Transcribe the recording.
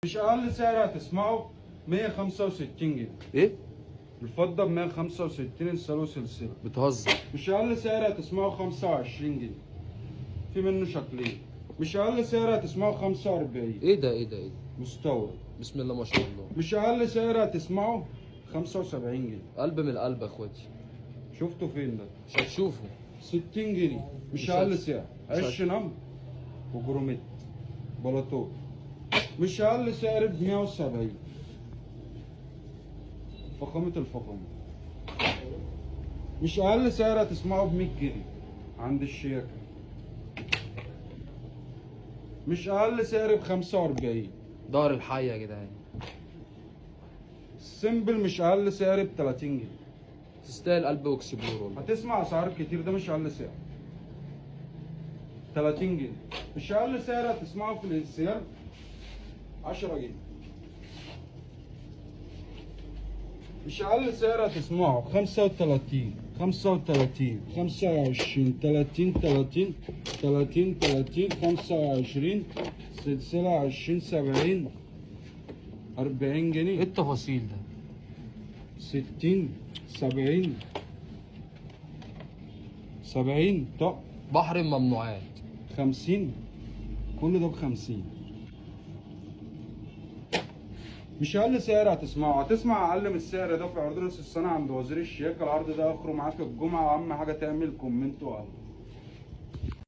مش اقل سعر هتسمعه 165 جنيه. ايه؟ الفضه ب 165 انسان سلسله. بتهزر. مش اقل سعر هتسمعه 25 جنيه. في منه شكلين. مش اقل سعر هتسمعه 45. ايه ده ايه ده ايه ده؟ مستورد. بسم الله ما شاء الله. مش اقل سعر هتسمعه 75 جنيه. قلب من القلب يا اخواتي. شفته فين ده؟ مش هتشوفه. 60 جنيه. مش مش اقل هت- سعر. مش عش نمر وجروميت بلاطو. مش اقل سعر ب 170. فخامة الفخامة. مش اقل سعر هتسمعه ب 100 جنيه عند الشياكة. مش اقل سعر ب 45. دار الحي يا جدعان. السيمبل مش اقل سعر ب 30 جنيه. تستاهل قلب واكسبلور والله. هتسمع اسعار كتير، ده مش اقل سعر 30 جنيه. مش اقل سعر هتسمعه في الانسيال 10 جنيه. مش اقل سعر هتسمعه 35 35 25 30 30 30 30 25 سلسلة 20 70 40 ايه جنيه التفاصيل ده؟ 60 70 70 طق بحر الممنوعات. 50 كل ده ب50. مش اقل سعر هتسمع اقل من السعر ده في عروض راس السنه عند وزير الشياكه. العرض ده اخره معاك الجمعه، واهم حاجه تعمل كومنت وقلب.